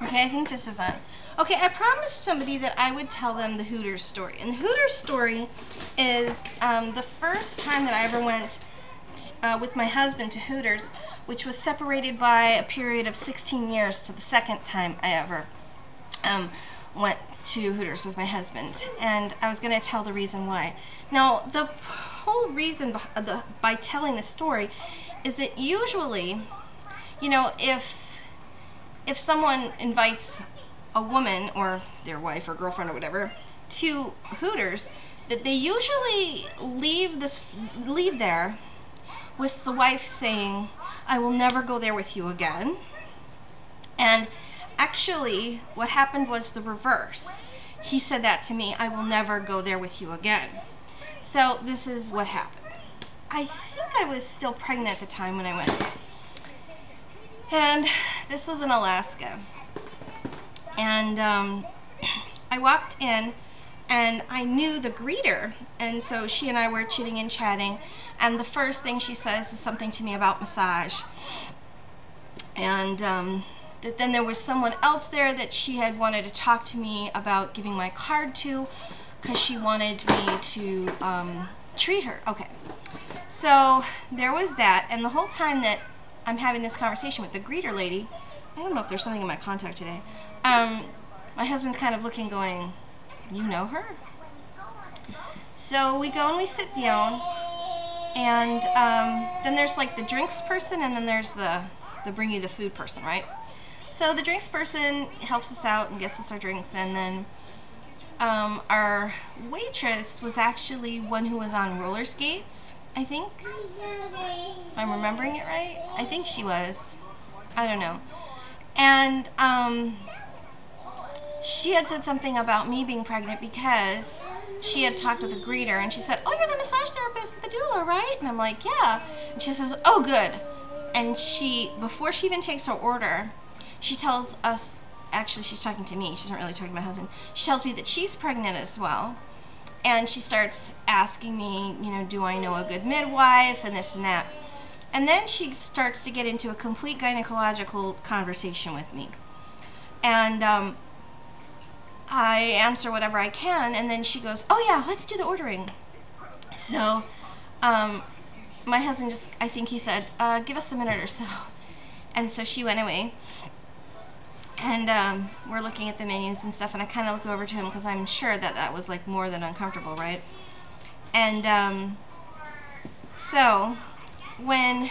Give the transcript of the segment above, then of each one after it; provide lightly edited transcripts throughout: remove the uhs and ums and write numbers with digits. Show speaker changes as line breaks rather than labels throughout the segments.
Okay, I think this is on. Okay, I promised somebody that I would tell them the Hooters story. And the Hooters story is the first time that I ever went with my husband to Hooters, which was separated by a period of 16 years to the second time I ever went to Hooters with my husband. And I was going to tell the reason why. Now, the whole reason by telling this story is that usually, you know, if someone invites a woman or their wife or girlfriend or whatever to Hooters, that they usually leave there with the wife saying, "I will never go there with you again." And actually, what happened was the reverse. He said that to me, "I will never go there with you again." So this is what happened. I think I was still pregnant at the time when I went. And this was in Alaska. And I walked in, and I knew the greeter, and so she and I were chitting and chatting, and the first thing she says is something to me about massage. And then there was someone else there that she had wanted to talk to me about giving my card to, because she wanted me to treat her. Okay, so there was that, and the whole time that I'm having this conversation with the greeter lady, I don't know if there's something in my contact today, my husband's kind of looking, going, "You know her?" So we go and we sit down, and then there's like the drinks person, and then there's the bring you the food person, right? So the drinks person helps us out and gets us our drinks, and then our waitress was actually one who was on roller skates, I think, if I'm remembering it right. I think she was. I don't know. And she had said something about me being pregnant because she had talked with a greeter, and she said, "Oh, you're the massage therapist, the doula, right?" And I'm like, "Yeah." And she says, "Oh, good." And she, before she even takes her order, she tells us, actually she's talking to me, she's not really talking to my husband, she tells me that she's pregnant as well. And she starts asking me, you know, do I know a good midwife and this and that. And then she starts to get into a complete gynecological conversation with me. And I answer whatever I can, and then she goes, "Oh yeah, let's do the ordering." So my husband just, I think he said, "Give us a minute or so." And so she went away. And we're looking at the menus and stuff, and I kind of look over to him because I'm sure that that was like more than uncomfortable, right? And so when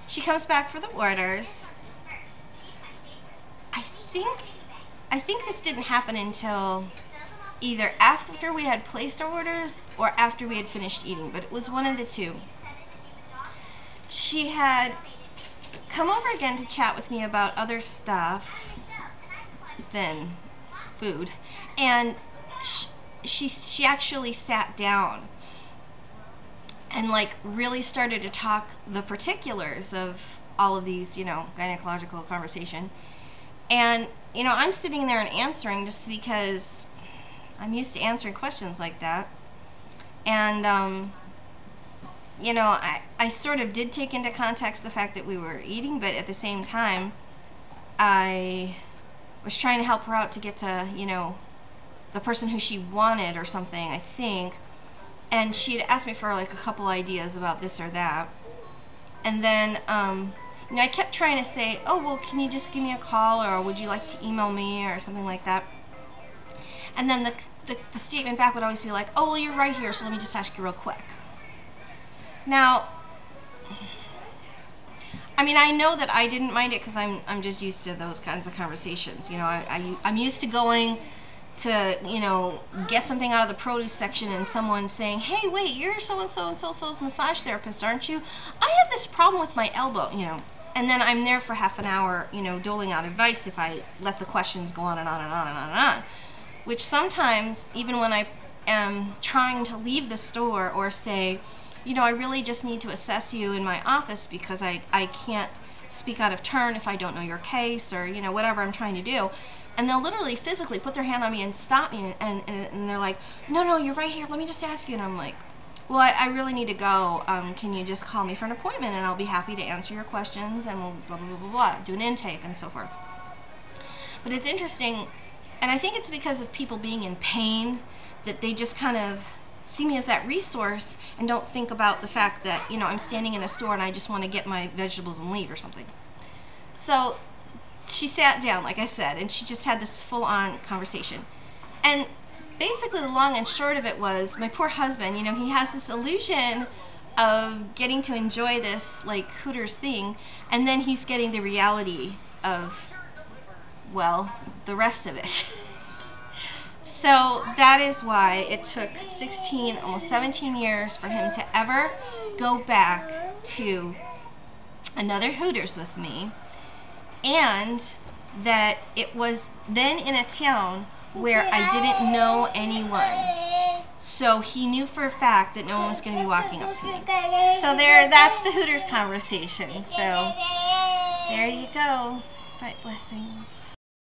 she comes back for the orders, I think this didn't happen until either after we had placed our orders or after we had finished eating, but it was one of the two. She had come over again to chat with me about other stuff than food, and she actually sat down and like really started to talk the particulars of all of these, you know, gynecological conversation. And you know, I'm sitting there and answering just because I'm used to answering questions like that. And you know, I sort of did take into context the fact that we were eating, but at the same time I was trying to help her out to get to, you know, the person who she wanted or something, I think. And she had asked me for like a couple ideas about this or that. And then, you know, I kept trying to say, "Oh, well, can you just give me a call, or would you like to email me," or something like that. And then the statement back would always be like, "Oh, well, you're right here, so let me just ask you real quick." Now, I mean, I know that I didn't mind it because I'm just used to those kinds of conversations. You know, I'm used to going to, you know, get something out of the produce section and someone saying, "Hey, wait, you're so-and-so and so-and-so's massage therapist, aren't you? I have this problem with my elbow," you know. And then I'm there for half an hour, you know, doling out advice if I let the questions go on and on and on and on and on. Which sometimes, even when I am trying to leave the store or say, you know, I really just need to assess you in my office because I can't speak out of turn if I don't know your case, or, you know, whatever I'm trying to do. And they'll literally physically put their hand on me and stop me, and they're like, "No, you're right here, let me just ask you." And I'm like, "Well, I really need to go. Can you just call me for an appointment, and I'll be happy to answer your questions, and we'll blah, blah, blah, blah, blah, do an intake and so forth." But it's interesting, and I think it's because of people being in pain that they just kind of see me as that resource and don't think about the fact that, you know, I'm standing in a store and I just want to get my vegetables and leave or something. So she sat down, like I said, and she just had this full-on conversation. And basically the long and short of it was, my poor husband, you know, he has this illusion of getting to enjoy this, like, Hooters thing, and then he's getting the reality of, well, the rest of it. So that is why it took 16, almost 17 years for him to ever go back to another Hooters with me, and that it was then in a town where I didn't know anyone. So he knew for a fact that no one was going to be walking up to me. So that's the Hooters conversation. So there you go. Right, blessings.